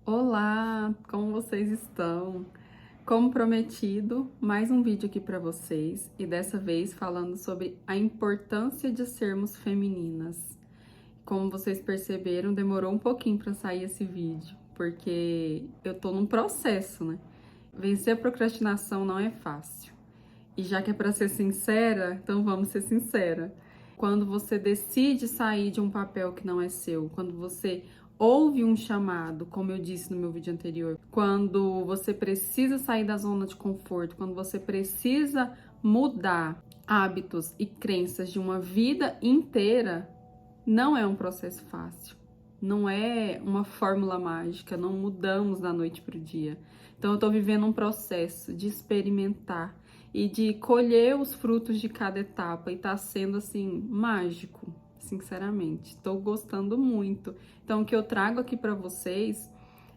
Olá, como vocês estão? Como prometido, mais um vídeo aqui para vocês e dessa vez falando sobre a importância de sermos femininas. Como vocês perceberam, demorou um pouquinho para sair esse vídeo, porque eu tô num processo, né? Vencer a procrastinação não é fácil. E já que é para ser sincera, então vamos ser sincera. Quando você decide sair de um papel que não é seu, quando você ouve um chamado, como eu disse no meu vídeo anterior, quando você precisa sair da zona de conforto, quando você precisa mudar hábitos e crenças de uma vida inteira, não é um processo fácil. Não é uma fórmula mágica, não mudamos da noite para o dia. Então, eu estou vivendo um processo de experimentar e de colher os frutos de cada etapa, e está sendo assim mágico, sinceramente. Estou gostando muito. Então, o que eu trago aqui para vocês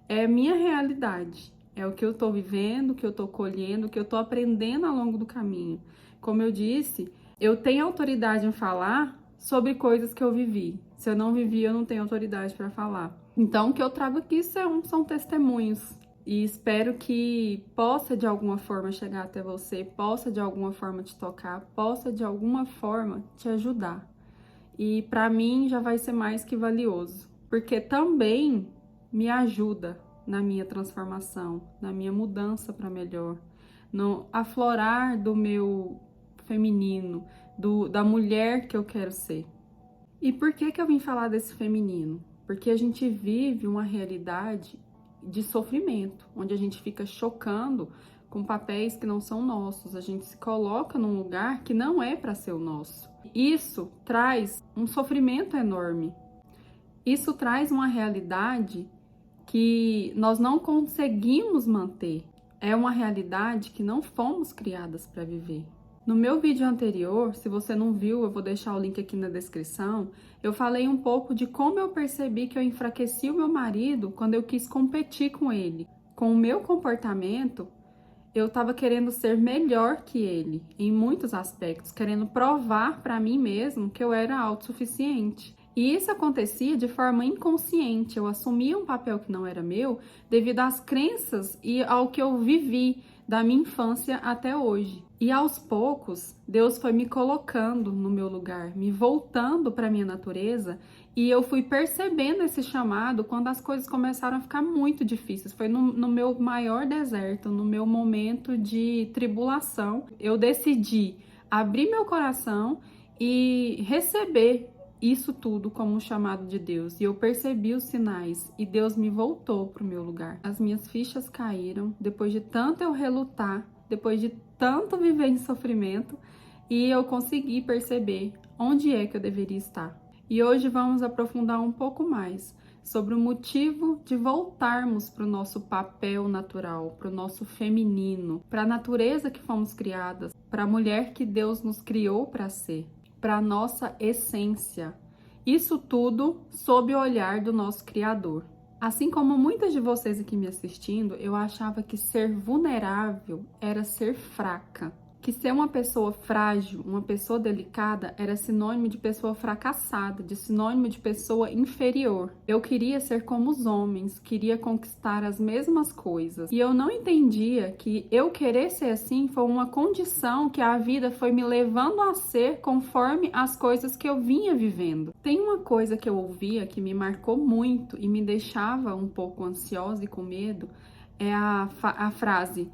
é a minha realidade, é o que eu estou vivendo, o que eu estou colhendo, o que eu estou aprendendo ao longo do caminho. Como eu disse, eu tenho autoridade em falar sobre coisas que eu vivi. Se eu não vivi, eu não tenho autoridade para falar. Então, o que eu trago aqui são testemunhos. E espero que possa de alguma forma chegar até você, possa de alguma forma te tocar, possa de alguma forma te ajudar. E para mim já vai ser mais que valioso, porque também me ajuda na minha transformação, na minha mudança para melhor, no aflorar do meu feminino, da mulher que eu quero ser. E por que eu vim falar desse feminino? Porque a gente vive uma realidade de sofrimento, onde a gente fica chocando com papéis que não são nossos, a gente se coloca num lugar que não é para ser o nosso. Isso traz um sofrimento enorme. Isso traz uma realidade que nós não conseguimos manter. É uma realidade que não fomos criadas para viver. No meu vídeo anterior, se você não viu, eu vou deixar o link aqui na descrição, eu falei um pouco de como eu percebi que eu enfraqueci o meu marido quando eu quis competir com ele. Com o meu comportamento, eu estava querendo ser melhor que ele, em muitos aspectos, querendo provar para mim mesmo que eu era autossuficiente. E isso acontecia de forma inconsciente, eu assumia um papel que não era meu devido às crenças e ao que eu vivi da minha infância até hoje. E aos poucos, Deus foi me colocando no meu lugar, me voltando para minha natureza, e eu fui percebendo esse chamado quando as coisas começaram a ficar muito difíceis. Foi no meu maior deserto, no meu momento de tribulação, eu decidi abrir meu coração e receber isso tudo como um chamado de Deus. E eu percebi os sinais e Deus me voltou para o meu lugar. As minhas fichas caíram depois de tanto eu relutar, depois de tanto viver em sofrimento, e eu consegui perceber onde é que eu deveria estar. E hoje vamos aprofundar um pouco mais sobre o motivo de voltarmos para o nosso papel natural, para o nosso feminino, para a natureza que fomos criadas, para a mulher que Deus nos criou para ser, para a nossa essência. Isso tudo sob o olhar do nosso Criador. Assim como muitas de vocês aqui me assistindo, eu achava que ser vulnerável era ser fraca. Que ser uma pessoa frágil, uma pessoa delicada, era sinônimo de pessoa fracassada, de sinônimo de pessoa inferior. Eu queria ser como os homens, queria conquistar as mesmas coisas. E eu não entendia que eu querer ser assim foi uma condição que a vida foi me levando a ser conforme as coisas que eu vinha vivendo. Tem uma coisa que eu ouvia que me marcou muito e me deixava um pouco ansiosa e com medo, é a frase: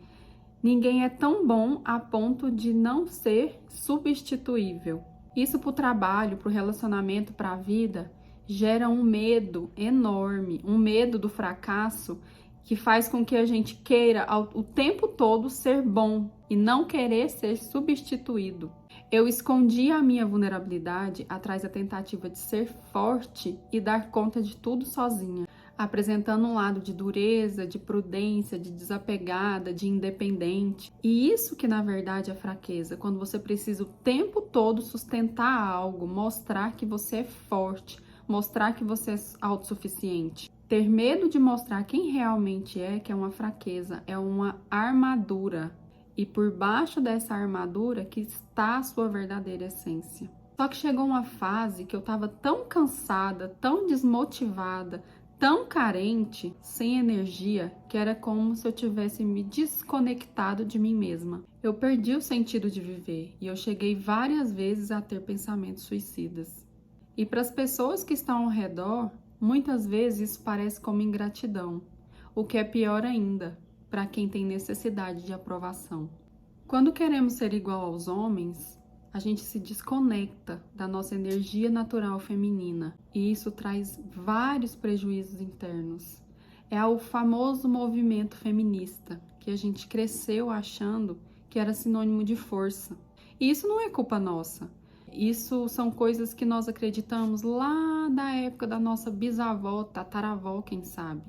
ninguém é tão bom a ponto de não ser substituível. Isso para o trabalho, para o relacionamento, para a vida, gera um medo enorme, um medo do fracasso que faz com que a gente queira o tempo todo ser bom e não querer ser substituído. Eu escondi a minha vulnerabilidade atrás da tentativa de ser forte e dar conta de tudo sozinha, apresentando um lado de dureza, de prudência, de desapegada, de independente. E isso que na verdade é fraqueza, quando você precisa o tempo todo sustentar algo, mostrar que você é forte, mostrar que você é autossuficiente. Ter medo de mostrar quem realmente é, que é uma fraqueza, é uma armadura. E por baixo dessa armadura que está a sua verdadeira essência. Só que chegou uma fase que eu estava tão cansada, tão desmotivada, tão carente, sem energia, que era como se eu tivesse me desconectado de mim mesma. Eu perdi o sentido de viver e eu cheguei várias vezes a ter pensamentos suicidas. E para as pessoas que estão ao redor, muitas vezes isso parece como ingratidão, o que é pior ainda para quem tem necessidade de aprovação. Quando queremos ser igual aos homens, a gente se desconecta da nossa energia natural feminina e isso traz vários prejuízos internos. É o famoso movimento feminista que a gente cresceu achando que era sinônimo de força. E isso não é culpa nossa. Isso são coisas que nós acreditamos lá da época da nossa bisavó, tataravó, quem sabe.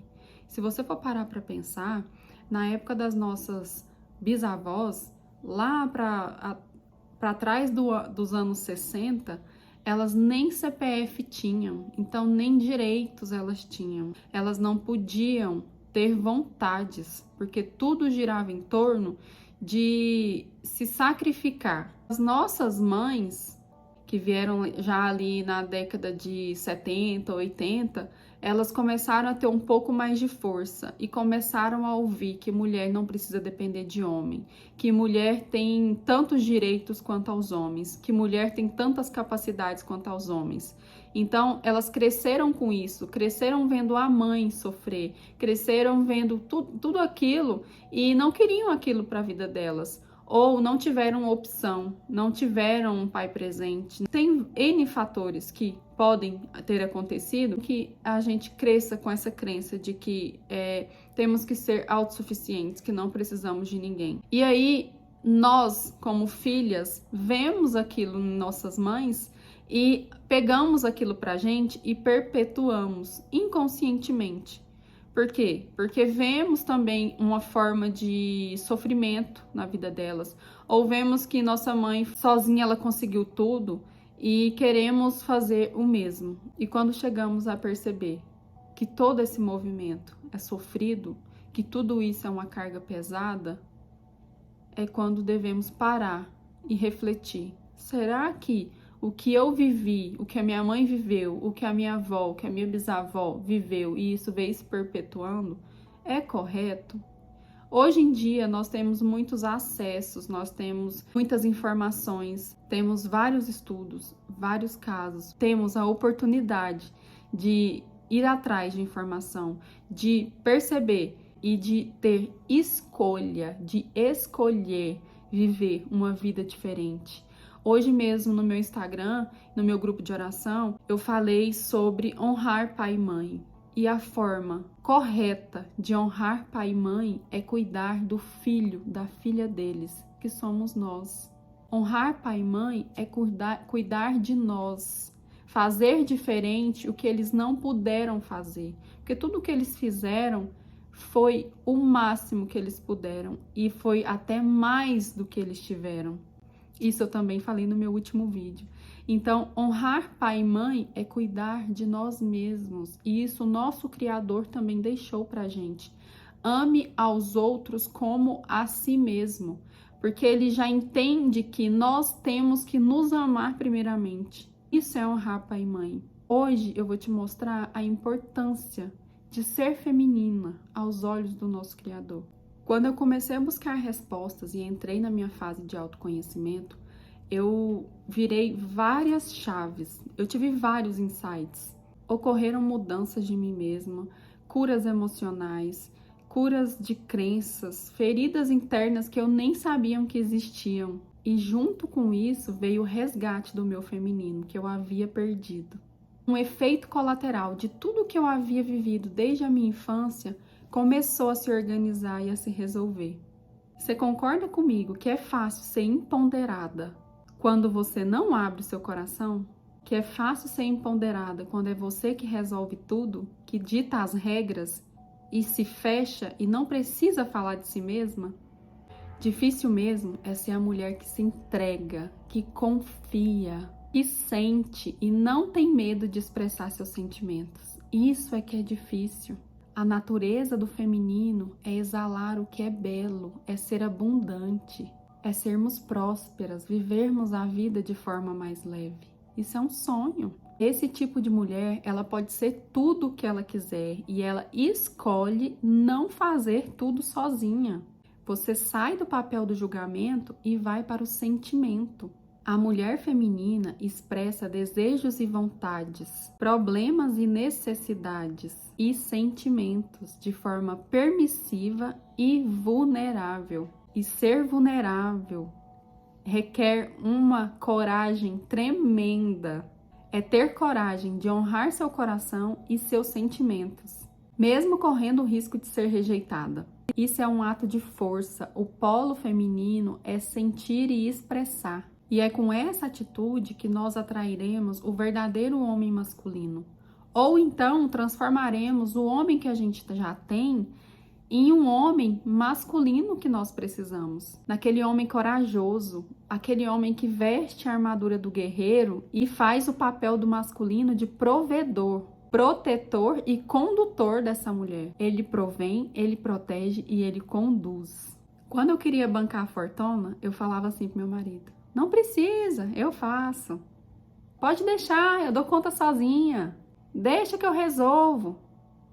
Se você for parar para pensar, na época das nossas bisavós, lá para trás dos anos 60, elas nem CPF tinham, então nem direitos elas tinham. Elas não podiam ter vontades, porque tudo girava em torno de se sacrificar. As nossas mães, que vieram já ali na década de 70, 80, elas começaram a ter um pouco mais de força e começaram a ouvir que mulher não precisa depender de homem, que mulher tem tantos direitos quanto aos homens, que mulher tem tantas capacidades quanto aos homens. Então, elas cresceram com isso, cresceram vendo a mãe sofrer, cresceram vendo tudo aquilo e não queriam aquilo para a vida delas. Ou não tiveram opção, não tiveram um pai presente. Tem N fatores que podem ter acontecido que a gente cresça com essa crença de que temos que ser autossuficientes, que não precisamos de ninguém. E aí, nós, como filhas, vemos aquilo em nossas mães e pegamos aquilo pra gente e perpetuamos inconscientemente. Por quê? Porque vemos também uma forma de sofrimento na vida delas, ou vemos que nossa mãe sozinha ela conseguiu tudo e queremos fazer o mesmo. E quando chegamos a perceber que todo esse movimento é sofrido, que tudo isso é uma carga pesada, é quando devemos parar e refletir. Será que o que eu vivi, o que a minha mãe viveu, o que a minha avó, o que a minha bisavó viveu e isso veio se perpetuando, é correto? Hoje em dia nós temos muitos acessos, nós temos muitas informações, temos vários estudos, vários casos, temos a oportunidade de ir atrás de informação, de perceber e de ter escolha, de escolher viver uma vida diferente. Hoje mesmo no meu Instagram, no meu grupo de oração, eu falei sobre honrar pai e mãe. E a forma correta de honrar pai e mãe é cuidar do filho, da filha deles, que somos nós. Honrar pai e mãe é cuidar de nós, fazer diferente o que eles não puderam fazer. Porque tudo o que eles fizeram foi o máximo que eles puderam e foi até mais do que eles tiveram. Isso eu também falei no meu último vídeo. Então, honrar pai e mãe é cuidar de nós mesmos. E isso o nosso Criador também deixou pra gente. Ame aos outros como a si mesmo. Porque ele já entende que nós temos que nos amar primeiramente. Isso é honrar pai e mãe. Hoje eu vou te mostrar a importância de ser feminina aos olhos do nosso Criador. Quando eu comecei a buscar respostas e entrei na minha fase de autoconhecimento, eu virei várias chaves, eu tive vários insights. Ocorreram mudanças de mim mesma, curas emocionais, curas de crenças, feridas internas que eu nem sabia que existiam. E junto com isso veio o resgate do meu feminino, que eu havia perdido. Um efeito colateral de tudo que eu havia vivido desde a minha infância começou a se organizar e a se resolver. Você concorda comigo que é fácil ser empoderada quando você não abre seu coração? Que é fácil ser empoderada quando é você que resolve tudo, que dita as regras e se fecha e não precisa falar de si mesma? Difícil mesmo é ser a mulher que se entrega, que confia, que sente e não tem medo de expressar seus sentimentos. Isso é que é difícil. A natureza do feminino é exalar o que é belo, é ser abundante, é sermos prósperas, vivermos a vida de forma mais leve. Isso é um sonho. Esse tipo de mulher, ela pode ser tudo o que ela quiser e ela escolhe não fazer tudo sozinha. Você sai do papel do julgamento e vai para o sentimento. A mulher feminina expressa desejos e vontades, problemas e necessidades e sentimentos de forma permissiva e vulnerável. E ser vulnerável requer uma coragem tremenda. É ter coragem de honrar seu coração e seus sentimentos, mesmo correndo o risco de ser rejeitada. Isso é um ato de força. O polo feminino é sentir e expressar. E é com essa atitude que nós atrairemos o verdadeiro homem masculino. Ou então transformaremos o homem que a gente já tem em um homem masculino que nós precisamos. Naquele homem corajoso, aquele homem que veste a armadura do guerreiro e faz o papel do masculino de provedor, protetor e condutor dessa mulher. Ele provém, ele protege e ele conduz. Quando eu queria bancar a fortuna, eu falava assim pro meu marido: não precisa, eu faço. Pode deixar, eu dou conta sozinha. Deixa que eu resolvo.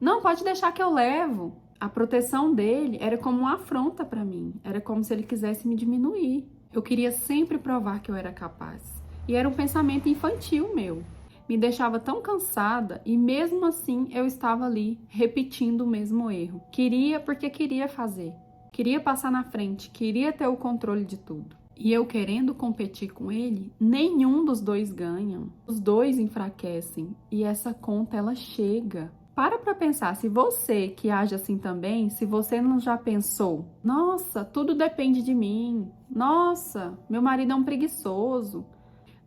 Não, pode deixar que eu levo. A proteção dele era como uma afronta para mim. Era como se ele quisesse me diminuir. Eu queria sempre provar que eu era capaz. E era um pensamento infantil meu. Me deixava tão cansada e mesmo assim eu estava ali repetindo o mesmo erro. Queria porque queria fazer. Queria passar na frente, queria ter o controle de tudo. E eu querendo competir com ele, nenhum dos dois ganham. Os dois enfraquecem e essa conta ela chega. Para pensar, se você que age assim também, se você não já pensou, nossa, tudo depende de mim, nossa, meu marido é um preguiçoso,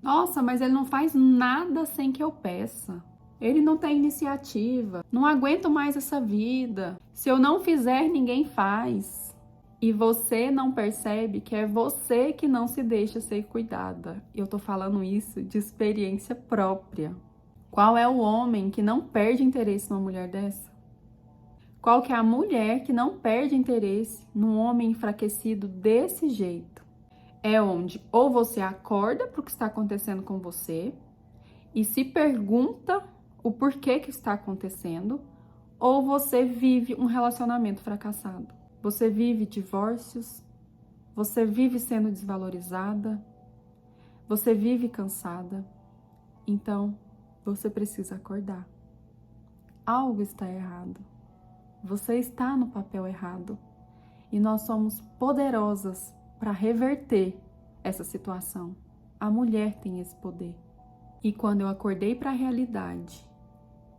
nossa, mas ele não faz nada sem que eu peça, ele não tem iniciativa, não aguento mais essa vida, se eu não fizer, ninguém faz. E você não percebe que é você que não se deixa ser cuidada. Eu tô falando isso de experiência própria. Qual é o homem que não perde interesse numa mulher dessa? Qual que é a mulher que não perde interesse num homem enfraquecido desse jeito? É onde ou você acorda para o que está acontecendo com você e se pergunta o porquê que está acontecendo, ou você vive um relacionamento fracassado. Você vive divórcios, você vive sendo desvalorizada, você vive cansada. Então, você precisa acordar. Algo está errado. Você está no papel errado. E nós somos poderosas para reverter essa situação. A mulher tem esse poder. E quando eu acordei para a realidade,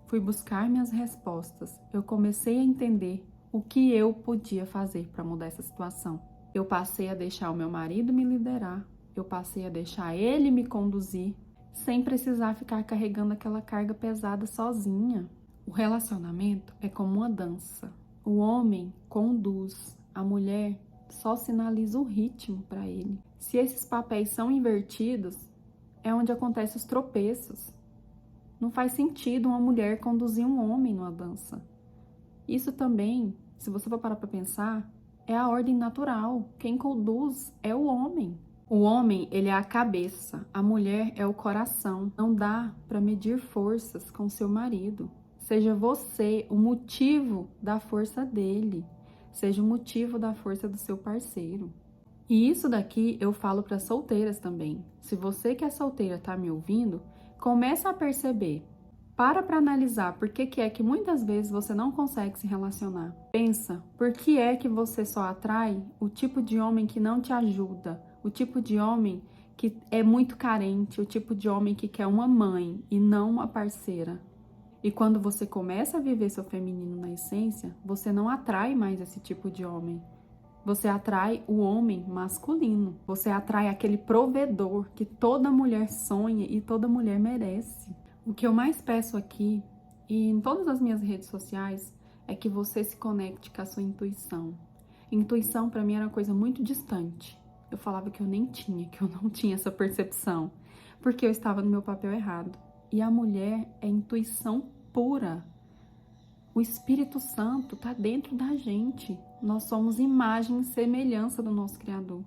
fui buscar minhas respostas, eu comecei a entender o que eu podia fazer para mudar essa situação. Eu passei a deixar o meu marido me liderar. Eu passei a deixar ele me conduzir, sem precisar ficar carregando aquela carga pesada sozinha. O relacionamento é como uma dança. O homem conduz, a mulher só sinaliza o ritmo para ele. Se esses papéis são invertidos, é onde acontecem os tropeços. Não faz sentido uma mulher conduzir um homem numa dança. Isso também, se você for parar para pensar, é a ordem natural. Quem conduz é o homem. O homem, ele é a cabeça, a mulher é o coração. Não dá para medir forças com seu marido. Seja você o motivo da força dele. Seja o motivo da força do seu parceiro. E isso daqui eu falo para solteiras também. Se você que é solteira tá me ouvindo, começa a perceber. Para analisar por que é que muitas vezes você não consegue se relacionar. Pensa, por que é que você só atrai o tipo de homem que não te ajuda? O tipo de homem que é muito carente, o tipo de homem que quer uma mãe e não uma parceira. E quando você começa a viver seu feminino na essência, você não atrai mais esse tipo de homem. Você atrai o homem masculino. Você atrai aquele provedor que toda mulher sonha e toda mulher merece. O que eu mais peço aqui e em todas as minhas redes sociais é que você se conecte com a sua intuição. Intuição para mim era uma coisa muito distante. Eu falava que eu nem tinha, que eu não tinha essa percepção, porque eu estava no meu papel errado. E a mulher é intuição pura. O Espírito Santo está dentro da gente. Nós somos imagem e semelhança do nosso Criador.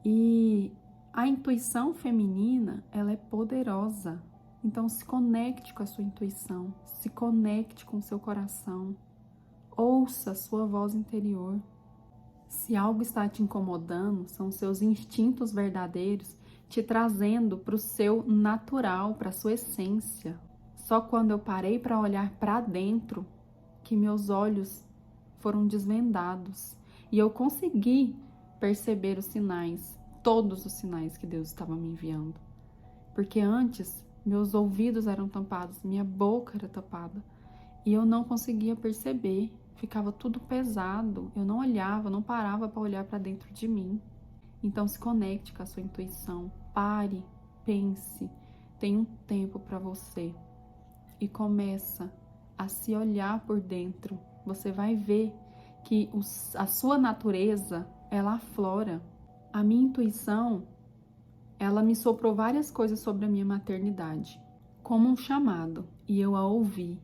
E a intuição feminina, ela é poderosa. Então se conecte com a sua intuição, se conecte com o seu coração, ouça a sua voz interior. Se algo está te incomodando, são seus instintos verdadeiros te trazendo para o seu natural, para a sua essência. Só quando eu parei para olhar para dentro que meus olhos foram desvendados e eu consegui perceber os sinais, todos os sinais que Deus estava me enviando. Porque antes meus ouvidos eram tampados, minha boca era tapada e eu não conseguia perceber, ficava tudo pesado, eu não olhava, não parava para olhar para dentro de mim. Então se conecte com a sua intuição, pare, pense, tenha um tempo para você e começa a se olhar por dentro. Você vai ver que a sua natureza, ela aflora. A minha intuição, ela me soprou várias coisas sobre a minha maternidade, como um chamado, e eu a ouvi.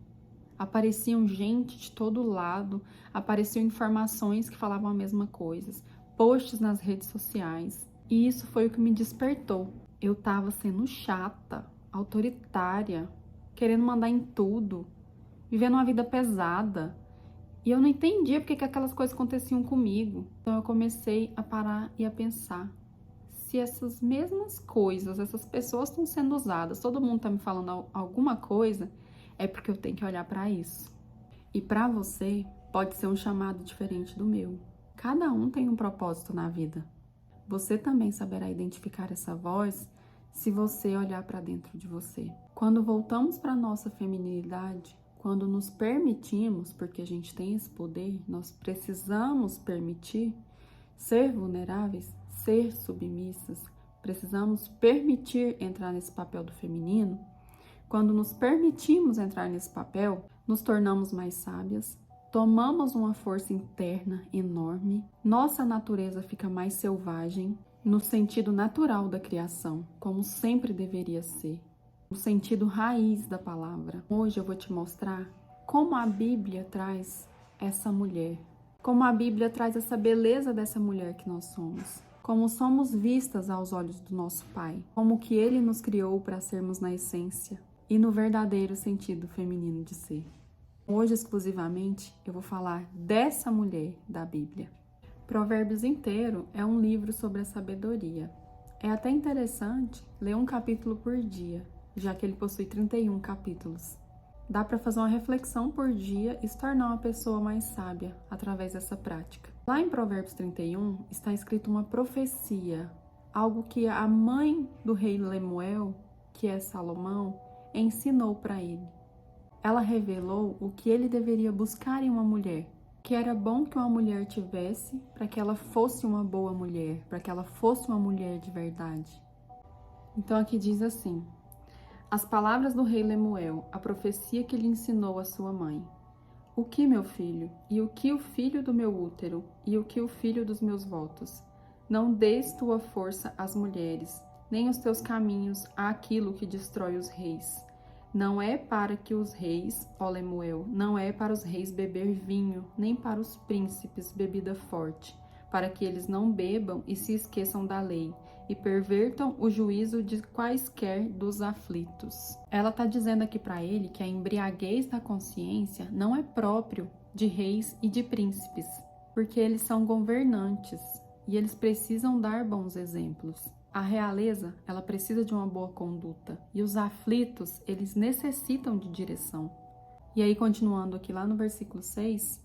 Apareciam gente de todo lado, apareciam informações que falavam a mesma coisa, posts nas redes sociais, e isso foi o que me despertou. Eu estava sendo chata, autoritária, querendo mandar em tudo, vivendo uma vida pesada, e eu não entendia porque que aquelas coisas aconteciam comigo. Então eu comecei a parar e a pensar, se essas mesmas coisas, essas pessoas estão sendo usadas, todo mundo está me falando alguma coisa, é porque eu tenho que olhar para isso. E para você, pode ser um chamado diferente do meu. Cada um tem um propósito na vida. Você também saberá identificar essa voz se você olhar para dentro de você. Quando voltamos para a nossa feminilidade, quando nos permitimos, porque a gente tem esse poder, nós precisamos permitir ser vulneráveis, ser submissas, precisamos permitir entrar nesse papel do feminino. Quando nos permitimos entrar nesse papel, nos tornamos mais sábias, tomamos uma força interna enorme, nossa natureza fica mais selvagem, no sentido natural da criação, como sempre deveria ser, no sentido raiz da palavra. Hoje eu vou te mostrar como a Bíblia traz essa mulher, como a Bíblia traz essa beleza dessa mulher que nós somos, como somos vistas aos olhos do nosso Pai, como que Ele nos criou para sermos na essência e no verdadeiro sentido feminino de ser. Hoje, exclusivamente, eu vou falar dessa mulher da Bíblia. Provérbios inteiro é um livro sobre a sabedoria. É até interessante ler um capítulo por dia, já que ele possui 31 capítulos. Dá para fazer uma reflexão por dia e se tornar uma pessoa mais sábia através dessa prática. Lá em Provérbios 31 está escrito uma profecia, algo que a mãe do rei Lemuel, que é Salomão, ensinou para ele. Ela revelou o que ele deveria buscar em uma mulher, que era bom que uma mulher tivesse para que ela fosse uma boa mulher, para que ela fosse uma mulher de verdade. Então aqui diz assim: as palavras do rei Lemuel, a profecia que lhe ensinou a sua mãe. O que, meu filho, e o que o filho do meu útero, e o que o filho dos meus votos? Não des tua força às mulheres, nem os teus caminhos àquilo que destrói os reis. Não é para que os reis, ó Lemuel, não é para os reis beber vinho, nem para os príncipes bebida forte, para que eles não bebam e se esqueçam da lei, e pervertam o juízo de quaisquer dos aflitos. Ela está dizendo aqui para ele que a embriaguez da consciência não é próprio de reis e de príncipes, porque eles são governantes e eles precisam dar bons exemplos. A realeza, ela precisa de uma boa conduta e os aflitos, eles necessitam de direção. E aí, continuando aqui lá no versículo 6,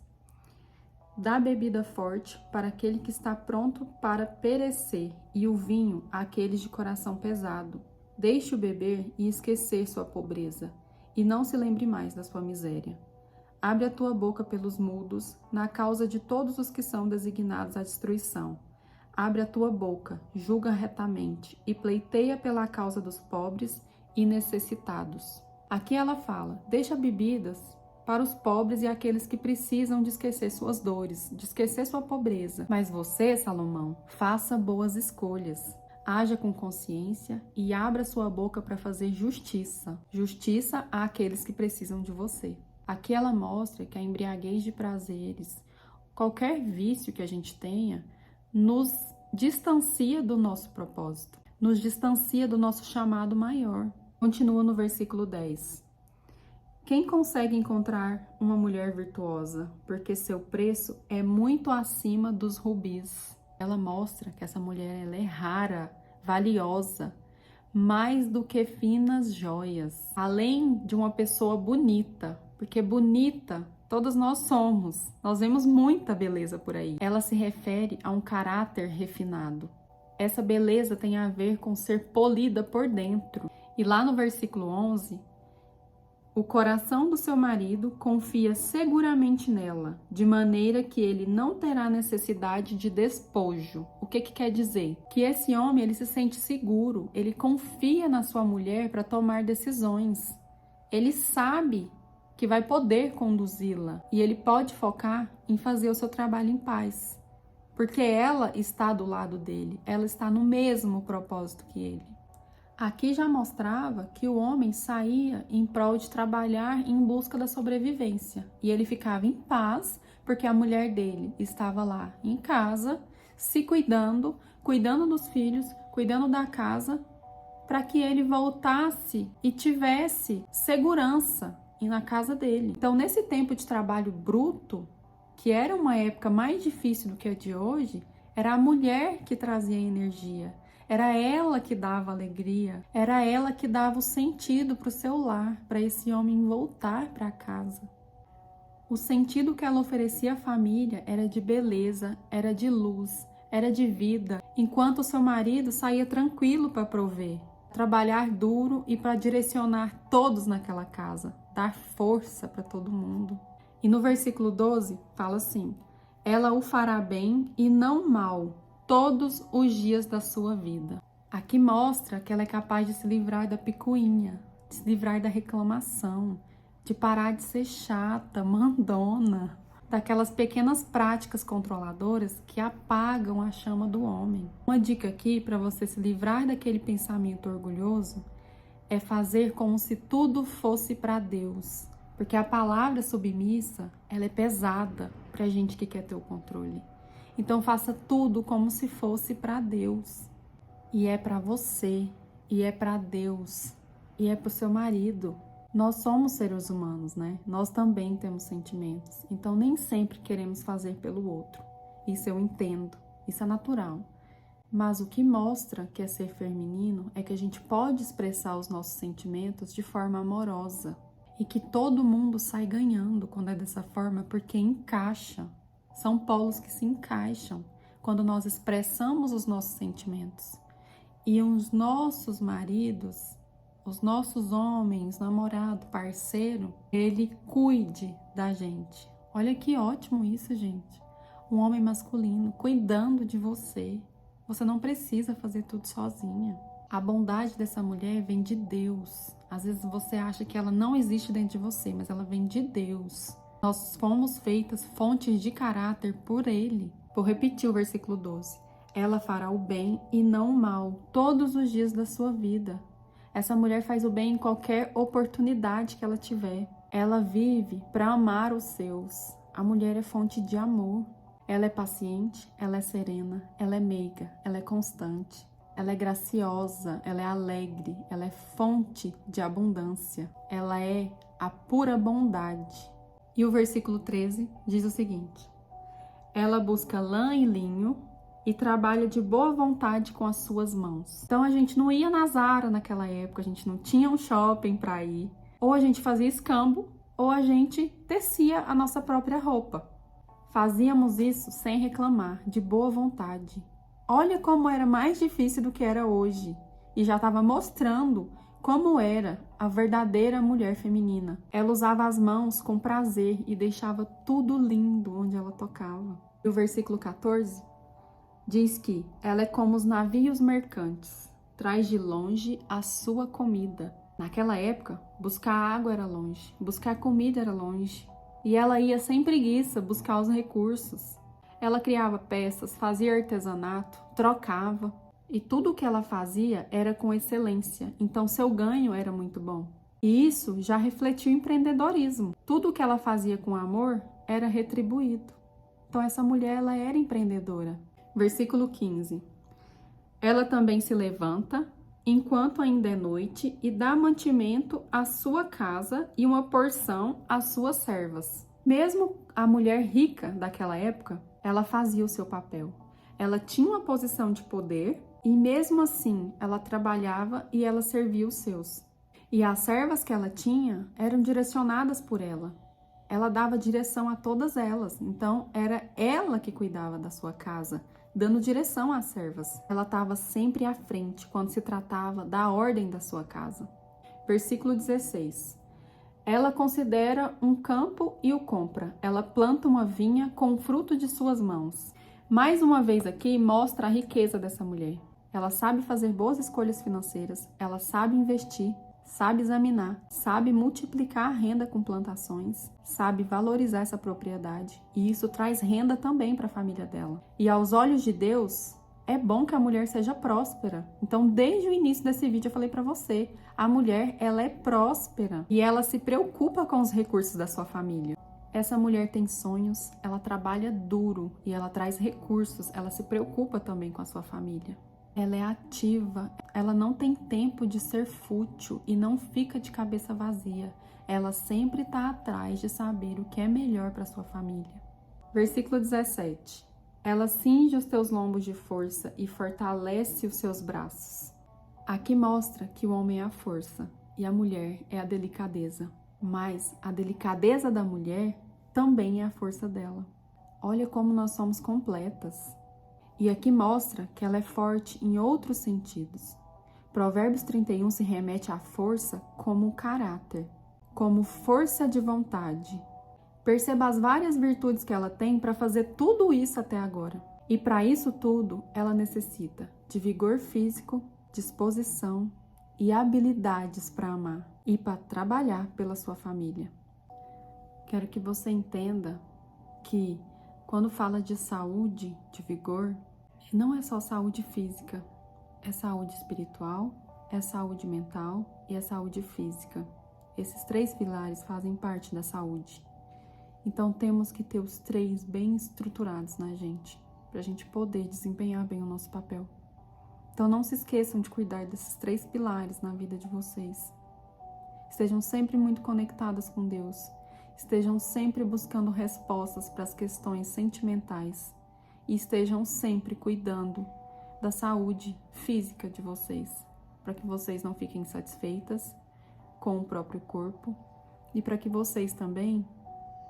dá bebida forte para aquele que está pronto para perecer e o vinho àqueles de coração pesado. Deixe-o beber e esquecer sua pobreza e não se lembre mais da sua miséria. Abre a tua boca pelos mudos na causa de todos os que são designados à destruição. Abre a tua boca, julga retamente e pleiteia pela causa dos pobres e necessitados. Aqui ela fala, deixa bebidas para os pobres e aqueles que precisam de esquecer suas dores, de esquecer sua pobreza. Mas você, Salomão, faça boas escolhas. Haja com consciência e abra sua boca para fazer justiça. Justiça àqueles que precisam de você. Aqui ela mostra que a embriaguez de prazeres, qualquer vício que a gente tenha, nos distancia do nosso propósito, nos distancia do nosso chamado maior. Continua no versículo 10. Quem consegue encontrar uma mulher virtuosa? Porque seu preço é muito acima dos rubis. Ela mostra que essa mulher ela é rara, valiosa, mais do que finas joias. Além de uma pessoa bonita, porque bonita todos nós somos. Nós vemos muita beleza por aí. Ela se refere a um caráter refinado. Essa beleza tem a ver com ser polida por dentro. E lá no versículo 11, o coração do seu marido confia seguramente nela, de maneira que ele não terá necessidade de despojo. O que quer dizer? Que esse homem ele se sente seguro, ele confia na sua mulher para tomar decisões. Ele sabe que vai poder conduzi-la e ele pode focar em fazer o seu trabalho em paz, porque ela está do lado dele, ela está no mesmo propósito que ele. Aqui já mostrava que o homem saía em prol de trabalhar em busca da sobrevivência. E ele ficava em paz porque a mulher dele estava lá em casa, se cuidando, cuidando dos filhos, cuidando da casa, para que ele voltasse e tivesse segurança na casa dele. Então, nesse tempo de trabalho bruto, que era uma época mais difícil do que a de hoje, era a mulher que trazia energia. Era ela que dava alegria, era ela que dava o sentido para o seu lar, para esse homem voltar para casa. O sentido que ela oferecia à família era de beleza, era de luz, era de vida, enquanto o seu marido saía tranquilo para prover, trabalhar duro e para direcionar todos naquela casa, dar força para todo mundo. E no versículo 12 fala assim: ela o fará bem e não mal todos os dias da sua vida. Aqui mostra que ela é capaz de se livrar da picuinha, de se livrar da reclamação, de parar de ser chata, mandona, daquelas pequenas práticas controladoras que apagam a chama do homem. Uma dica aqui para você se livrar daquele pensamento orgulhoso é fazer como se tudo fosse para Deus, porque a palavra submissa, ela é pesada para a gente que quer ter o controle. Então faça tudo como se fosse para Deus. E é para você, e é para Deus, e é para o seu marido. Nós somos seres humanos, né? Nós também temos sentimentos. Então nem sempre queremos fazer pelo outro. Isso eu entendo, isso é natural. Mas o que mostra que é ser feminino é que a gente pode expressar os nossos sentimentos de forma amorosa. E que todo mundo sai ganhando quando é dessa forma, porque encaixa. São polos que se encaixam quando nós expressamos os nossos sentimentos. E os nossos maridos, os nossos homens, namorado, parceiro, ele cuide da gente. Olha que ótimo isso, gente. Um homem masculino cuidando de você. Você não precisa fazer tudo sozinha. A bondade dessa mulher vem de Deus. Às vezes você acha que ela não existe dentro de você, mas ela vem de Deus. Nós fomos feitas fontes de caráter por Ele. Vou repetir o versículo 12. Ela fará o bem e não o mal todos os dias da sua vida. Essa mulher faz o bem em qualquer oportunidade que ela tiver. Ela vive para amar os seus. A mulher é fonte de amor. Ela é paciente, ela é serena, ela é meiga, ela é constante. Ela é graciosa, ela é alegre, ela é fonte de abundância. Ela é a pura bondade. E o versículo 13 diz o seguinte: ela busca lã e linho e trabalha de boa vontade com as suas mãos. Então a gente não ia na Zara naquela época, a gente não tinha um shopping para ir. Ou a gente fazia escambo, ou a gente tecia a nossa própria roupa. Fazíamos isso sem reclamar, de boa vontade. Olha como era mais difícil do que era hoje. E já estava mostrando como era a verdadeira mulher feminina. Ela usava as mãos com prazer e deixava tudo lindo onde ela tocava. E o versículo 14 diz que ela é como os navios mercantes, traz de longe a sua comida. Naquela época, buscar água era longe, buscar comida era longe. E ela ia sem preguiça buscar os recursos. Ela criava peças, fazia artesanato, trocava. E tudo o que ela fazia era com excelência. Então, seu ganho era muito bom. E isso já refletiu o empreendedorismo. Tudo o que ela fazia com amor era retribuído. Então, essa mulher ela era empreendedora. Versículo 15. Ela também se levanta enquanto ainda é noite, e dá mantimento à sua casa e uma porção às suas servas. Mesmo a mulher rica daquela época, ela fazia o seu papel. Ela tinha uma posição de poder e mesmo assim ela trabalhava e ela servia os seus. E as servas que ela tinha eram direcionadas por ela. Ela dava direção a todas elas, então era ela que cuidava da sua casa, dando direção às servas. Ela estava sempre à frente quando se tratava da ordem da sua casa. Versículo 16. Ela considera um campo e o compra. Ela planta uma vinha com o fruto de suas mãos. Mais uma vez aqui mostra a riqueza dessa mulher. Ela sabe fazer boas escolhas financeiras, ela sabe investir, sabe examinar, sabe multiplicar a renda com plantações, sabe valorizar essa propriedade. E isso traz renda também para a família dela. E aos olhos de Deus, é bom que a mulher seja próspera. Então, desde o início desse vídeo eu falei para você, a mulher, ela é próspera e ela se preocupa com os recursos da sua família. Essa mulher tem sonhos, ela trabalha duro e ela traz recursos, ela se preocupa também com a sua família. Ela é ativa, ela não tem tempo de ser fútil e não fica de cabeça vazia. Ela sempre está atrás de saber o que é melhor para sua família. Versículo 17. Ela cinge os teus lombos de força e fortalece os seus braços. Aqui mostra que o homem é a força e a mulher é a delicadeza. Mas a delicadeza da mulher também é a força dela. Olha como nós somos completas. E aqui mostra que ela é forte em outros sentidos. Provérbios 31 se remete à força como caráter, como força de vontade. Perceba as várias virtudes que ela tem para fazer tudo isso até agora. E para isso tudo, ela necessita de vigor físico, disposição e habilidades para amar e para trabalhar pela sua família. Quero que você entenda que quando fala de saúde, de vigor, não é só saúde física, é saúde espiritual, é saúde mental e é saúde física. Esses 3 pilares fazem parte da saúde. Então temos que ter os 3 bem estruturados na gente, para a gente poder desempenhar bem o nosso papel. Então não se esqueçam de cuidar desses 3 pilares na vida de vocês. Estejam sempre muito conectadas com Deus. Estejam sempre buscando respostas para as questões sentimentais e estejam sempre cuidando da saúde física de vocês, para que vocês não fiquem insatisfeitas com o próprio corpo e para que vocês também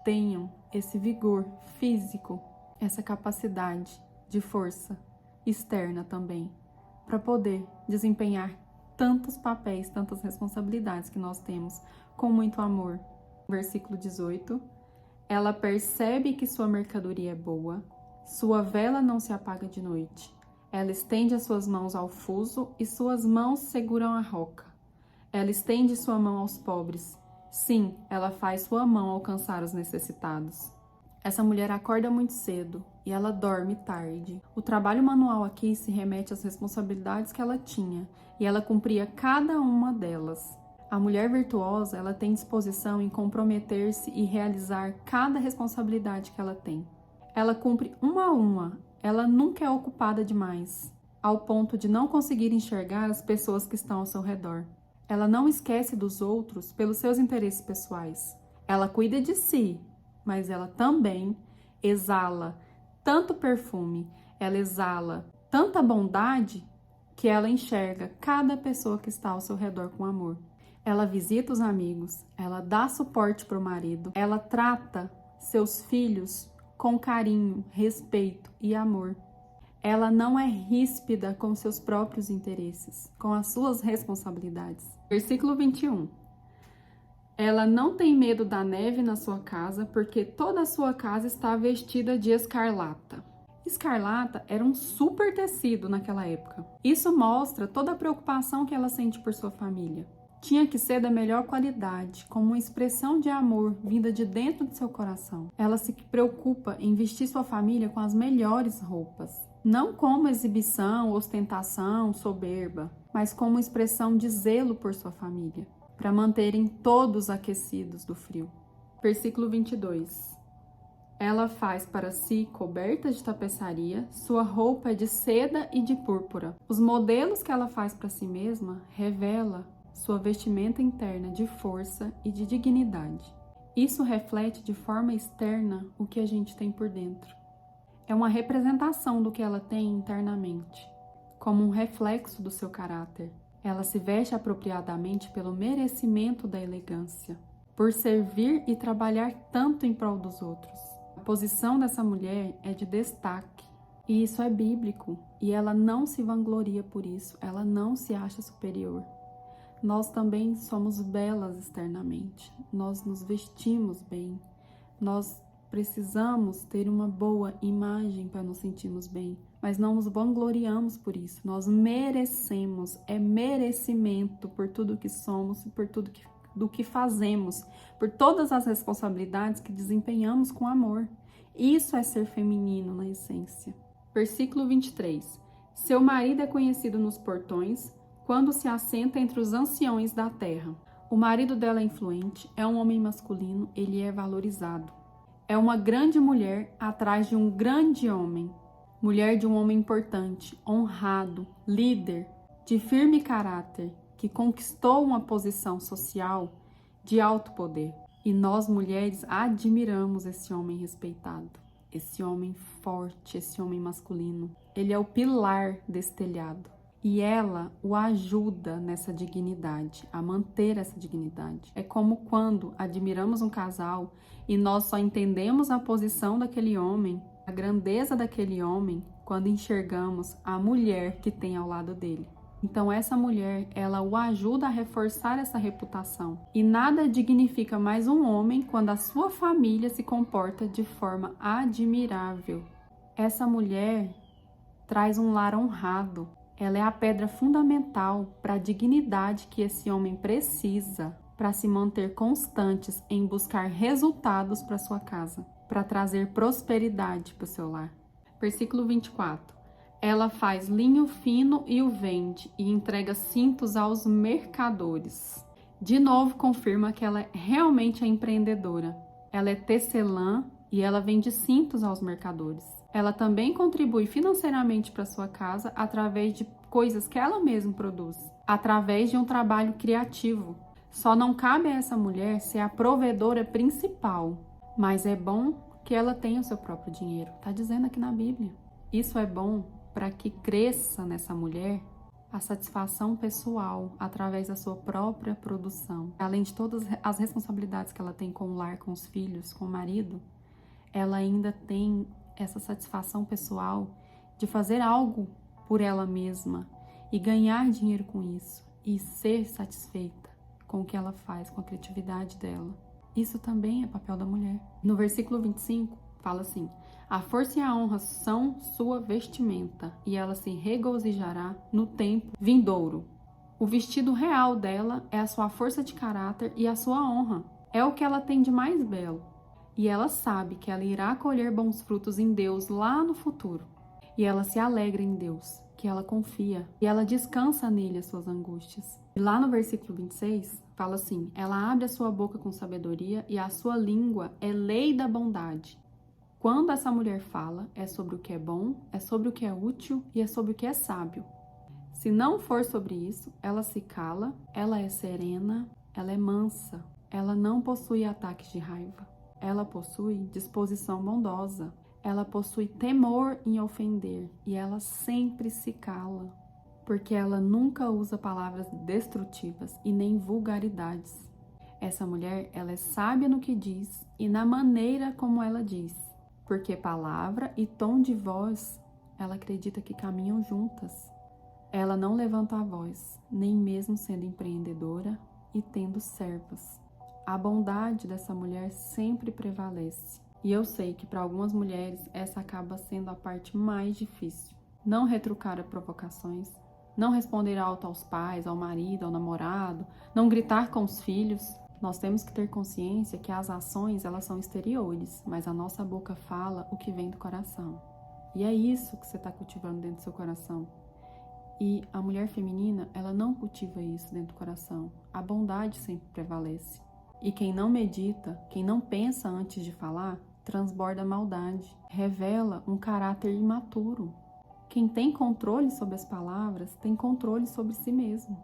tenham esse vigor físico, essa capacidade de força externa também, para poder desempenhar tantos papéis, tantas responsabilidades que nós temos com muito amor. Versículo 18. Ela percebe que sua mercadoria é boa, sua vela não se apaga de noite. Ela estende as suas mãos ao fuso e suas mãos seguram a roca. Ela estende sua mão aos pobres. Sim, ela faz sua mão alcançar os necessitados. Essa mulher acorda muito cedo e ela dorme tarde. O trabalho manual aqui se remete às responsabilidades que ela tinha e ela cumpria cada uma delas. A mulher virtuosa, ela tem disposição em comprometer-se e realizar cada responsabilidade que ela tem. Ela cumpre uma a uma, ela nunca é ocupada demais, ao ponto de não conseguir enxergar as pessoas que estão ao seu redor. Ela não esquece dos outros pelos seus interesses pessoais. Ela cuida de si, mas ela também exala tanto perfume, ela exala tanta bondade que ela enxerga cada pessoa que está ao seu redor com amor. Ela visita os amigos, ela dá suporte para o marido, ela trata seus filhos com carinho, respeito e amor. Ela não é ríspida com seus próprios interesses, com as suas responsabilidades. Versículo 21. Ela não tem medo da neve na sua casa, porque toda a sua casa está vestida de escarlata. Escarlata era um super tecido naquela época. Isso mostra toda a preocupação que ela sente por sua família. Tinha que ser da melhor qualidade, como uma expressão de amor vinda de dentro do seu coração. Ela se preocupa em vestir sua família com as melhores roupas. Não como exibição, ostentação, soberba, mas como expressão de zelo por sua família, para manterem todos aquecidos do frio. Versículo 22. Ela faz para si cobertas de tapeçaria, sua roupa é de seda e de púrpura. Os modelos que ela faz para si mesma revela sua vestimenta interna de força e de dignidade. Isso reflete de forma externa o que a gente tem por dentro. É uma representação do que ela tem internamente, como um reflexo do seu caráter. Ela se veste apropriadamente pelo merecimento da elegância, por servir e trabalhar tanto em prol dos outros. A posição dessa mulher é de destaque, e isso é bíblico, e ela não se vangloria por isso, ela não se acha superior. Nós também somos belas externamente, nós nos vestimos bem, nós precisamos ter uma boa imagem para nos sentirmos bem, mas não nos vangloriamos por isso. Nós merecemos, é merecimento por tudo que somos e por tudo do que fazemos, por todas as responsabilidades que desempenhamos com amor. Isso é ser feminino na essência. Versículo 23. Seu marido é conhecido nos portões, quando se assenta entre os anciões da terra. O marido dela é influente, é um homem masculino, ele é valorizado. É uma grande mulher atrás de um grande homem. Mulher de um homem importante, honrado, líder, de firme caráter, que conquistou uma posição social de alto poder. E nós, mulheres, admiramos esse homem respeitado, esse homem forte, esse homem masculino. Ele é o pilar desse telhado. E ela o ajuda nessa dignidade, a manter essa dignidade. É como quando admiramos um casal e nós só entendemos a posição daquele homem, a grandeza daquele homem, quando enxergamos a mulher que tem ao lado dele. Então essa mulher, ela o ajuda a reforçar essa reputação. E nada dignifica mais um homem quando a sua família se comporta de forma admirável. Essa mulher traz um lar honrado. Ela é a pedra fundamental para a dignidade que esse homem precisa para se manter constantes em buscar resultados para sua casa, para trazer prosperidade para o seu lar. Versículo 24. Ela faz linho fino e o vende e entrega cintos aos mercadores. De novo confirma que ela realmente é empreendedora. Ela é tecelã e ela vende cintos aos mercadores. Ela também contribui financeiramente para sua casa através de coisas que ela mesma produz, através de um trabalho criativo. Só não cabe a essa mulher ser a provedora principal, mas é bom que ela tenha o seu próprio dinheiro. Está dizendo aqui na Bíblia. Isso é bom para que cresça nessa mulher a satisfação pessoal através da sua própria produção. Além de todas as responsabilidades que ela tem com o lar, com os filhos, com o marido, ela ainda tem essa satisfação pessoal de fazer algo por ela mesma e ganhar dinheiro com isso e ser satisfeita com o que ela faz, com a criatividade dela. Isso também é papel da mulher. No versículo 25, fala assim: a força e a honra são sua vestimenta e ela se regozijará no tempo vindouro. O vestido real dela é a sua força de caráter e a sua honra. É o que ela tem de mais belo. E ela sabe que ela irá colher bons frutos em Deus lá no futuro. E ela se alegra em Deus, que ela confia, e ela descansa nele as suas angústias. E lá no versículo 26, fala assim: ela abre a sua boca com sabedoria e a sua língua é lei da bondade. Quando essa mulher fala, é sobre o que é bom, é sobre o que é útil e é sobre o que é sábio. Se não for sobre isso, ela se cala, ela é serena, ela é mansa, ela não possui ataques de raiva. Ela possui disposição bondosa, ela possui temor em ofender e ela sempre se cala, porque ela nunca usa palavras destrutivas e nem vulgaridades. Essa mulher, ela é sábia no que diz e na maneira como ela diz, porque palavra e tom de voz, ela acredita que caminham juntas. Ela não levanta a voz, nem mesmo sendo empreendedora e tendo servas. A bondade dessa mulher sempre prevalece. E eu sei que para algumas mulheres essa acaba sendo a parte mais difícil. Não retrucar as provocações, não responder alto aos pais, ao marido, ao namorado, não gritar com os filhos. Nós temos que ter consciência que as ações, elas são exteriores, mas a nossa boca fala o que vem do coração. E é isso que você está cultivando dentro do seu coração. E a mulher feminina, ela não cultiva isso dentro do coração. A bondade sempre prevalece. E quem não medita, quem não pensa antes de falar, transborda maldade, revela um caráter imaturo. Quem tem controle sobre as palavras tem controle sobre si mesmo.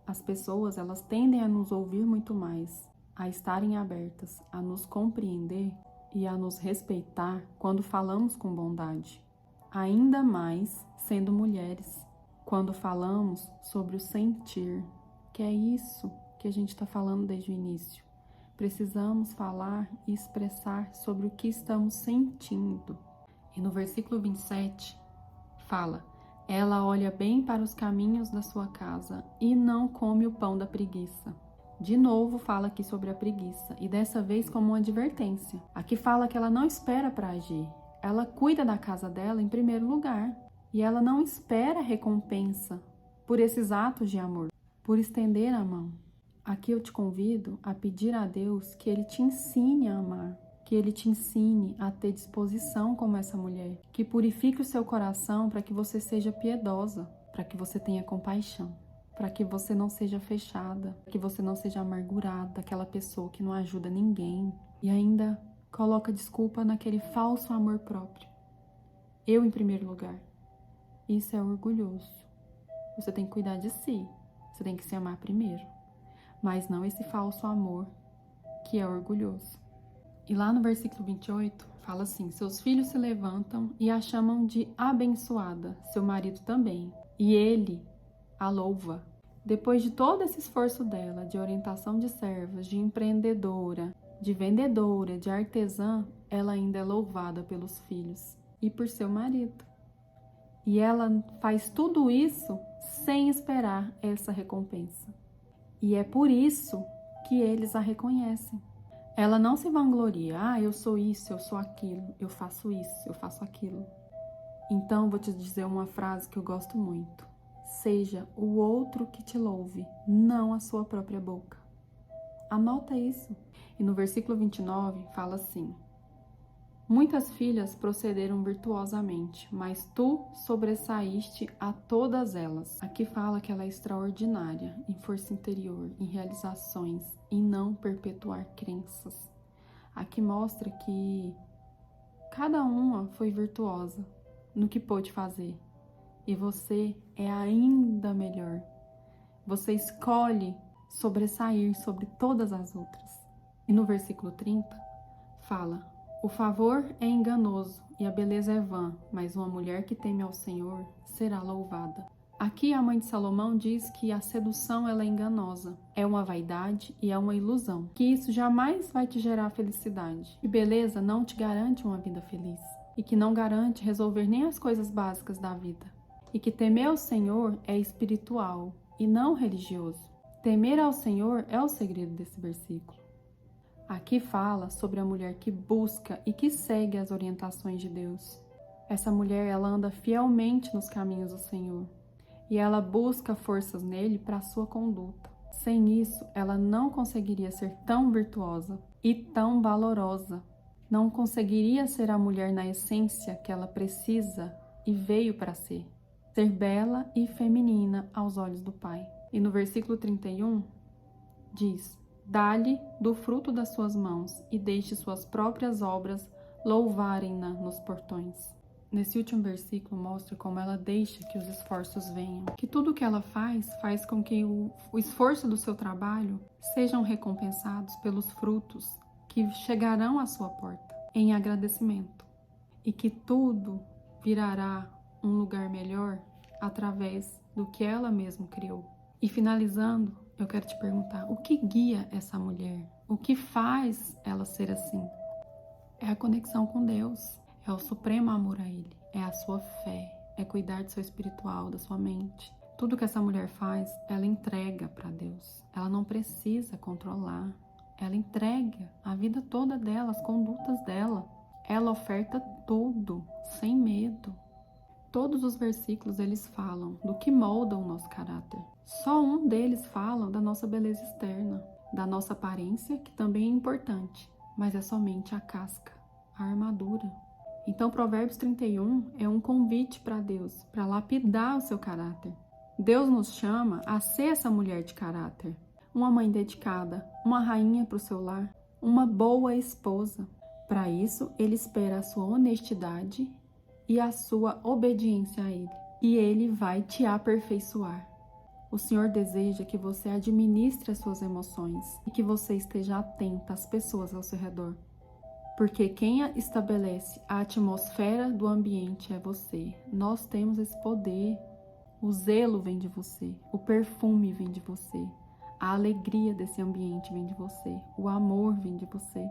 As pessoas, elas tendem a nos ouvir muito mais, a estarem abertas, a nos compreender e a nos respeitar quando falamos com bondade. Ainda mais sendo mulheres, quando falamos sobre o sentir, que é isso que a gente está falando desde o início. Precisamos falar e expressar sobre o que estamos sentindo. E no versículo 27 fala: ela olha bem para os caminhos da sua casa e não come o pão da preguiça. De novo fala aqui sobre a preguiça, e dessa vez como uma advertência. Aqui fala que ela não espera para agir. Ela cuida da casa dela em primeiro lugar. E ela não espera recompensa por esses atos de amor, por estender a mão. Aqui eu te convido a pedir a Deus que Ele te ensine a amar, que Ele te ensine a ter disposição como essa mulher, que purifique o seu coração para que você seja piedosa, para que você tenha compaixão, para que você não seja fechada, que você não seja amargurada, aquela pessoa que não ajuda ninguém e ainda coloca desculpa naquele falso amor próprio. Eu em primeiro lugar. Isso é orgulhoso. Você tem que cuidar de si, você tem que se amar primeiro, mas não esse falso amor que é orgulhoso. E lá no versículo 28 fala assim: seus filhos se levantam e a chamam de abençoada, seu marido também, e ele a louva. Depois de todo esse esforço dela, de orientação de servas, de empreendedora, de vendedora, de artesã, ela ainda é louvada pelos filhos e por seu marido. E ela faz tudo isso sem esperar essa recompensa. E é por isso que eles a reconhecem. Ela não se vangloria: eu sou isso, eu sou aquilo, eu faço isso, eu faço aquilo. Então, vou te dizer uma frase que eu gosto muito: seja o outro que te louve, não a sua própria boca. Anota isso. E no versículo 29 fala assim: muitas filhas procederam virtuosamente, mas tu sobressaíste a todas elas. Aqui fala que ela é extraordinária em força interior, em realizações, em não perpetuar crenças. Aqui mostra que cada uma foi virtuosa no que pôde fazer. E você é ainda melhor. Você escolhe sobressair sobre todas as outras. E no versículo 30 fala: o favor é enganoso e a beleza é vã, mas uma mulher que teme ao Senhor será louvada. Aqui a mãe de Salomão diz que a sedução ela é enganosa, é uma vaidade e é uma ilusão, que isso jamais vai te gerar felicidade. E beleza não te garante uma vida feliz, e que não garante resolver nem as coisas básicas da vida. E que temer ao Senhor é espiritual e não religioso. Temer ao Senhor é o segredo desse versículo. Aqui fala sobre a mulher que busca e que segue as orientações de Deus. Essa mulher, ela anda fielmente nos caminhos do Senhor e ela busca forças nele para a sua conduta. Sem isso, ela não conseguiria ser tão virtuosa e tão valorosa. Não conseguiria ser a mulher na essência que ela precisa e veio para ser. Ser bela e feminina aos olhos do Pai. E no versículo 31 diz: dá-lhe do fruto das suas mãos e deixe suas próprias obras louvarem-na nos portões. Nesse último versículo mostra como ela deixa que os esforços venham, que tudo que ela faz com que o esforço do seu trabalho sejam recompensados pelos frutos que chegarão à sua porta em agradecimento, e que tudo virará um lugar melhor através do que ela mesma criou. E finalizando, eu quero te perguntar: o que guia essa mulher? O que faz ela ser assim? É a conexão com Deus, é o supremo amor a Ele, é a sua fé, é cuidar do seu espiritual, da sua mente. Tudo que essa mulher faz, ela entrega para Deus. Ela não precisa controlar, ela entrega a vida toda dela, as condutas dela. Ela oferta tudo, sem medo. Todos os versículos eles falam do que molda o nosso caráter. Só um deles fala da nossa beleza externa, da nossa aparência, que também é importante, mas é somente a casca, a armadura. Então Provérbios 31 é um convite para Deus, para lapidar o seu caráter. Deus nos chama a ser essa mulher de caráter, uma mãe dedicada, uma rainha para o seu lar, uma boa esposa, Para isso, ele espera a sua honestidade e a sua obediência a ele. E ele vai te aperfeiçoar. O Senhor deseja que você administre as suas emoções e que você esteja atenta às pessoas ao seu redor. Porque quem estabelece a atmosfera do ambiente é você. Nós temos esse poder. O zelo vem de você, o perfume vem de você, a alegria desse ambiente vem de você, o amor vem de você.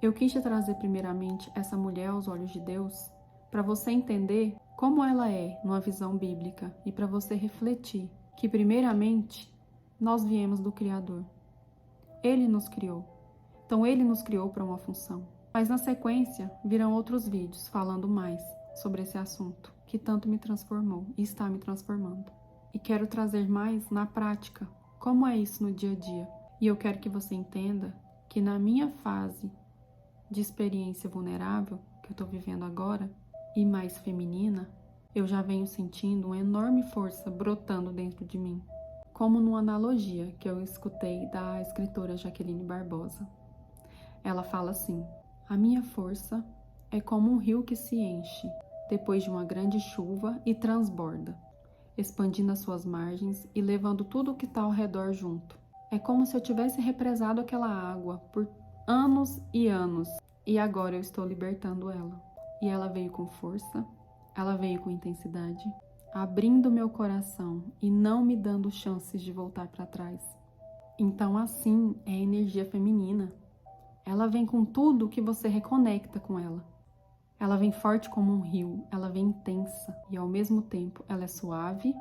Eu quis te trazer primeiramente essa mulher aos olhos de Deus para você entender como ela é numa visão bíblica e para você refletir que primeiramente nós viemos do Criador. Ele nos criou. Então ele nos criou para uma função. Mas na sequência virão outros vídeos falando mais sobre esse assunto que tanto me transformou e está me transformando. E quero trazer mais na prática como é isso no dia a dia. E eu quero que você entenda que na minha fase de experiência vulnerável que eu estou vivendo agora e mais feminina, eu já venho sentindo uma enorme força brotando dentro de mim. Como numa analogia que eu escutei da escritora Jaqueline Barbosa. Ela fala assim: a minha força é como um rio que se enche depois de uma grande chuva e transborda, expandindo as suas margens e levando tudo o que está ao redor junto. É como se eu tivesse represado aquela água por anos e anos e agora eu estou libertando ela. E ela veio com força, ela veio com intensidade, abrindo meu coração e não me dando chances de voltar para trás. Então assim é a energia feminina. Ela vem com tudo que você reconecta com ela. Ela vem forte como um rio, ela vem intensa e ao mesmo tempo ela é suave,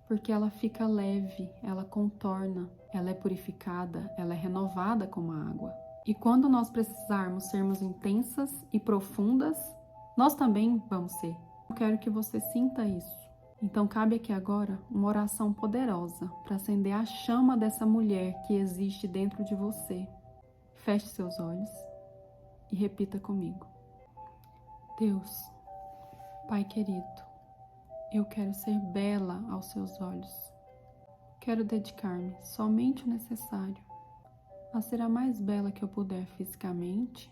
porque ela fica leve, ela contorna, ela é purificada, ela é renovada como a água. E quando nós precisarmos sermos intensas e profundas, nós também vamos ser. Eu quero que você sinta isso. Então cabe aqui agora uma oração poderosa para acender a chama dessa mulher que existe dentro de você. Feche seus olhos e repita comigo. Deus, Pai querido, eu quero ser bela aos seus olhos. Quero dedicar-me somente o necessário a ser a mais bela que eu puder fisicamente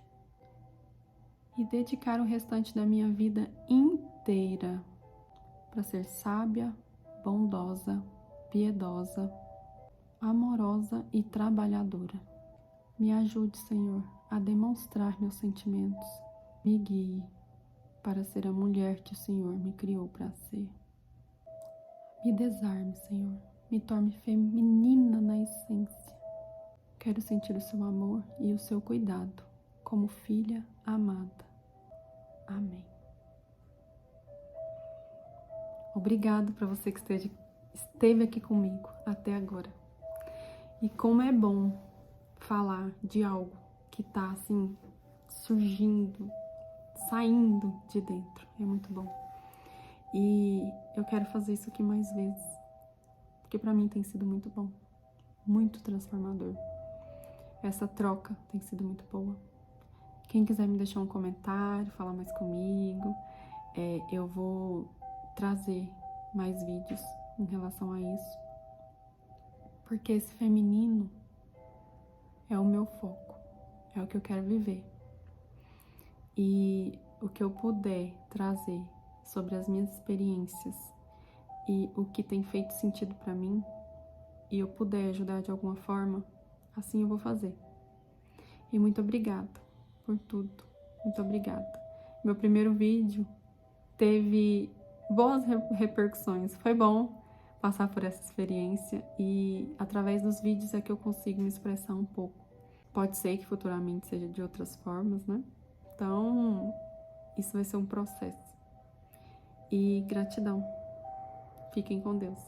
e dedicar o restante da minha vida inteira para ser sábia, bondosa, piedosa, amorosa e trabalhadora. Me ajude, Senhor, a demonstrar meus sentimentos. Me guie para ser a mulher que o Senhor me criou para ser. Me desarme, Senhor. Me torne feminina na essência. Quero sentir o seu amor e o seu cuidado, como filha amada. Amém. Obrigado para você que esteve aqui comigo até agora. E como é bom falar de algo que está assim, surgindo, saindo de dentro. É muito bom. E eu quero fazer isso aqui mais vezes, porque para mim tem sido muito bom, muito transformador. Essa troca tem sido muito boa. Quem quiser me deixar um comentário, falar mais comigo, eu vou trazer mais vídeos em relação a isso, porque esse feminino é o meu foco, é o que eu quero viver. E o que eu puder trazer sobre as minhas experiências e o que tem feito sentido para mim, e eu puder ajudar de alguma forma, assim eu vou fazer. E muito obrigada por tudo. Muito obrigada. Meu primeiro vídeo teve boas repercussões. Foi bom passar por essa experiência e através dos vídeos é que eu consigo me expressar um pouco. Pode ser que futuramente seja de outras formas, né? Então, isso vai ser um processo. E gratidão. Fiquem com Deus.